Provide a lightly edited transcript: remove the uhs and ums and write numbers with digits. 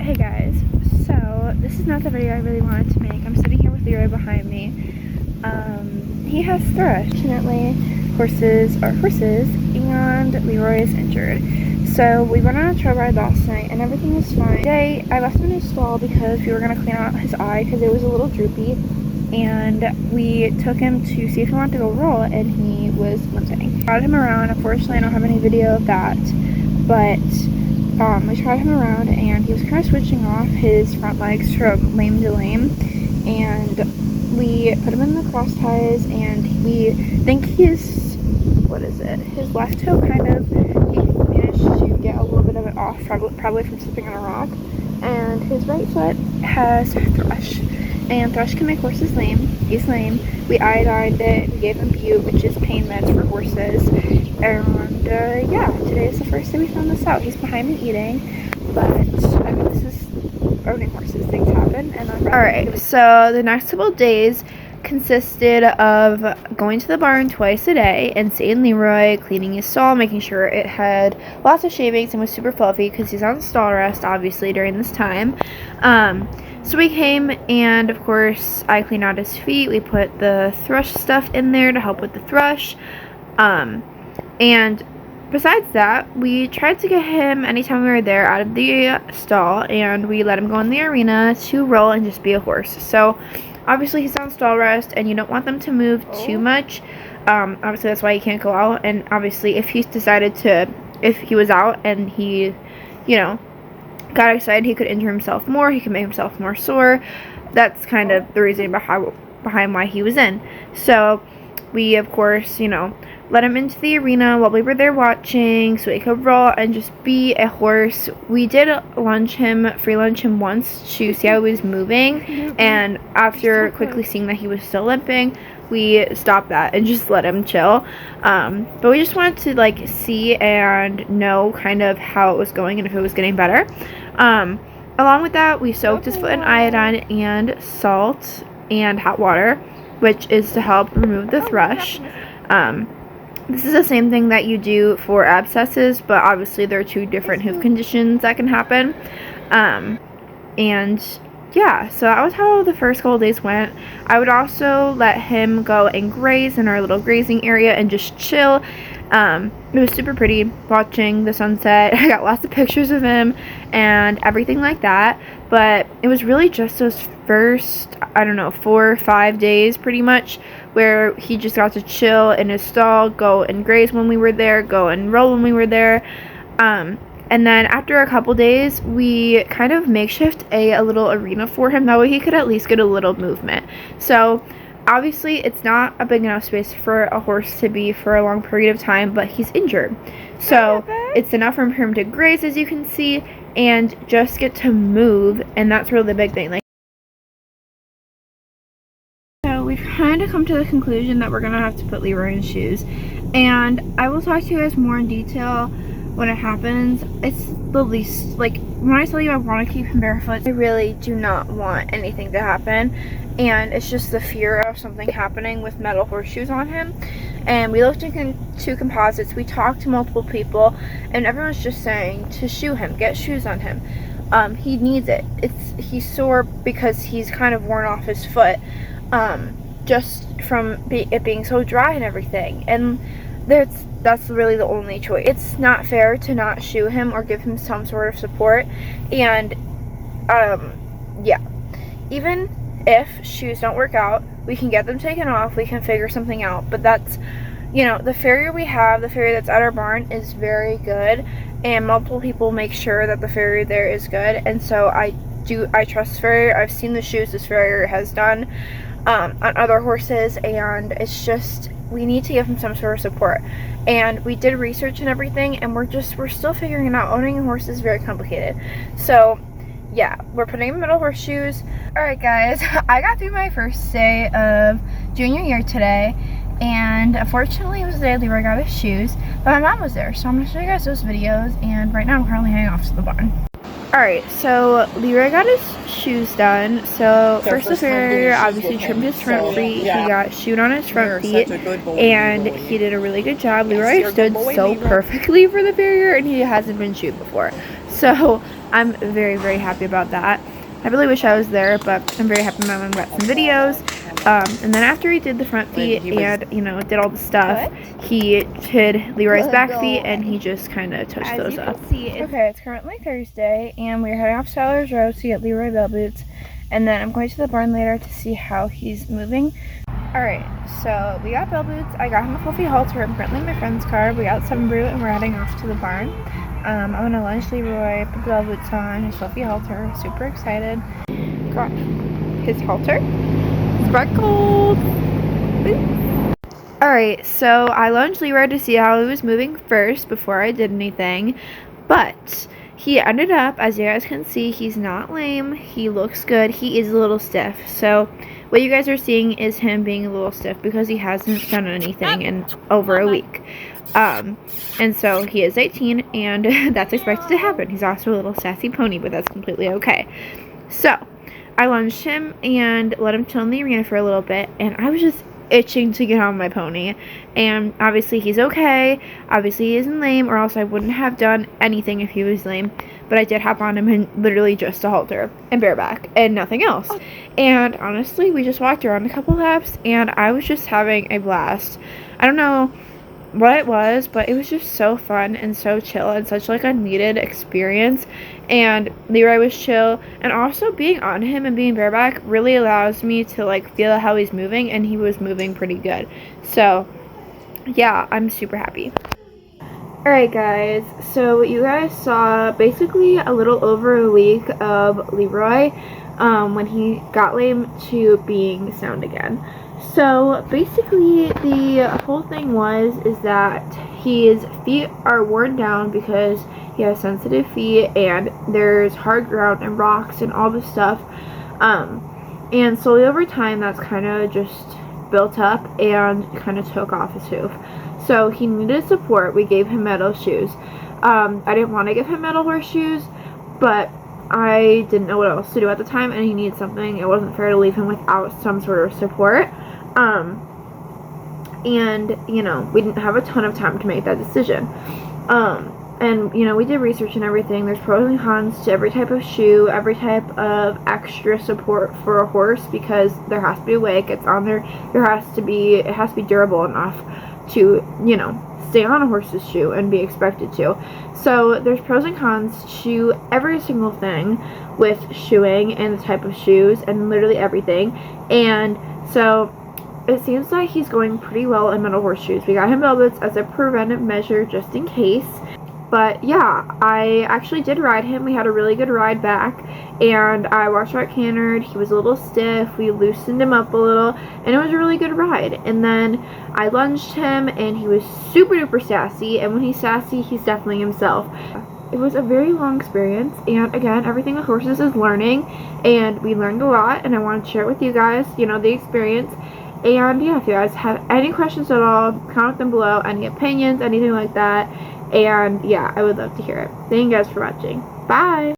Hey guys, so this is not the video I really wanted to make. I'm sitting here with Leroy behind me. He has thrush. Fortunately, horses are horses, and Leroy is injured. So we went on a trail ride last night, and everything was fine. Today, I left him in his stall because we were going to clean out his eye because it was a little droopy. And we took him to see if he wanted to go roll, and he was limping. Brought him around. Unfortunately, I don't have any video of that, but we tried him around, and he was kind of switching off his front legs from lame to lame, and we put him in the cross ties, and we think his left toe kind of, he managed to get a little bit of it off, probably from slipping on a rock, and his right foot has thrush, and thrush can make horses lame. He's lame. We iodined it, we gave him Bute, which is pain meds for horses, and yeah, today is the first day we found this out. He's behind me eating, but I mean, this is owning horses, things happen, and I'm alright. So the next couple of days consisted of going to the barn twice a day and seeing Leroy, cleaning his stall, making sure it had lots of shavings and was super fluffy because he's on stall rest obviously during this time. So we came, and of course I cleaned out his feet. We put the thrush stuff in there to help with the thrush, and besides that, we tried to get him, anytime we were there, out of the stall, and we let him go in the arena to roll and just be a horse. So obviously he's on stall rest, and you don't want them to move too much. Obviously that's why he can't go out, and obviously if he was out and he, you know, got excited, he could injure himself more, he could make himself more sore. That's kind of the reason behind why he was in. So we, of course, you know, let him into the arena while we were there watching so he could roll and just be a horse. We did free lunch him once to see how he was moving, and after quickly seeing that he was still limping, we stopped that and just let him chill. But we just wanted to like see and know kind of how it was going and if it was getting better. Along with that, we soaked his foot in iodine and salt and hot water, which is to help remove the thrush. This is the same thing that you do for abscesses, but obviously there are two different hoof conditions that can happen. And yeah, so that was how the first couple days went. I would also let him go and graze in our little grazing area and just chill. It was super pretty watching the sunset. I got lots of pictures of him and everything like that, but it was really just those first, I don't know, 4 or 5 days pretty much, where he just got to chill in his stall, go and graze when we were there, go and roll when we were there. And then after a couple days, we kind of makeshift a little arena for him. That way he could at least get a little movement. So obviously it's not a big enough space for a horse to be for a long period of time, but he's injured. So it's enough for him to graze, as you can see, and just get to move, and that's really the big thing. So we've kind of come to the conclusion that we're going to have to put Leroy in shoes, and I will talk to you guys more in detail when it happens. It's the least, like, when I tell you I want to keep him barefoot, I really do not want anything to happen, and it's just the fear of something happening with metal horseshoes on him. And we looked into composites, we talked to multiple people, and everyone's just saying to shoe him, get shoes on him. He needs it. He's sore because he's kind of worn off his foot, just from it being so dry and everything, and that's really the only choice. It's not fair to not shoe him or give him some sort of support. And yeah, even if shoes don't work out, we can get them taken off, we can figure something out. But that's, you know, the farrier we have, the farrier that's at our barn, is very good, and multiple people make sure that the farrier there is good, and so I trust farrier. I've seen the shoes this farrier has done on other horses, and it's just, we need to give him some sort of support. And we did research and everything, and we're still figuring it out. Owning a horse is very complicated. So yeah, we're putting him in metal horseshoes. Alright guys, I got through my first day of junior year today, and unfortunately it was the day Leroy got his shoes, but my mom was there, so I'm going to show you guys those videos, and right now I'm currently heading off to the barn. Alright, so Leroy got his shoes done. So first the farrier obviously trimmed his front feet. He got shoed on his front feet, and he did a really good job. Leroy stood so perfectly for the farrier, and he hasn't been shoed before. So I'm very, very happy about that. I really wish I was there, but I'm very happy my mom got some videos. And then after he did the front feet and, you know, did all the stuff, he did Leroy's back feet and he just kind of touched those up. Okay, it's currently Thursday and we're heading off to Sellers Road to get Leroy bell boots. And then I'm going to the barn later to see how he's moving. Alright, so we got bell boots. I got him a fluffy halter. I'm currently in my friend's car. We got some brew and we're heading off to the barn. I'm gonna lunch Leroy, put the bell boots on, his fluffy halter. Super excited. Got his halter. Sparkles! Alright, so I lunged Leroy to see how he was moving first before I did anything. But he ended up, as you guys can see, he's not lame. He looks good. He is a little stiff. So what you guys are seeing is him being a little stiff because he hasn't done anything in over a week. And so he is 18 and that's expected to happen. He's also a little sassy pony, but that's completely okay. So I lunged him and let him chill in the arena for a little bit, and I was just itching to get on my pony. And obviously he's okay. Obviously he isn't lame, or else I wouldn't have done anything if he was lame. But I did hop on him in literally just a halter and bareback and nothing else. And honestly, we just walked around a couple laps and I was just having a blast. I don't know what it was, but it was just so fun and so chill and such like a needed experience. And Leroy was chill, and also being on him and being bareback really allows me to like feel how he's moving, and he was moving pretty good. So yeah, I'm super happy. Alright guys, so you guys saw basically a little over a week of Leroy when he got lame to being sound again. So basically the whole thing is that his feet are worn down because he has sensitive feet and there's hard ground and rocks and all this stuff. And slowly over time that's kind of just built up and kind of took off his hoof. So he needed support. We gave him metal shoes. I didn't want to give him metal horseshoes, but I didn't know what else to do at the time and he needed something. It wasn't fair to leave him without some sort of support. And you know, we didn't have a ton of time to make that decision. And you know, we did research and everything. There's pros and cons to every type of shoe, every type of extra support for a horse, because there has to be a way it gets on there. It has to be durable enough to, you know, stay on a horse's shoe and be expected to. So there's pros and cons to every single thing with shoeing and the type of shoes and literally everything. And so it seems like he's going pretty well in metal horseshoes. We got him bell boots as a preventive measure just in case. But yeah, I actually did ride him. We had a really good ride back, and I watched out cantered. He was a little stiff. We loosened him up a little, and it was a really good ride. And then I lunged him, and he was super duper sassy, and when he's sassy, he's definitely himself. It was a very long experience, and again, everything with horses is learning, and we learned a lot, and I want to share it with you guys, you know, the experience. And yeah, if you guys have any questions at all, comment them below, any opinions, anything like that. And yeah, I would love to hear it. Thank you guys for watching. Bye!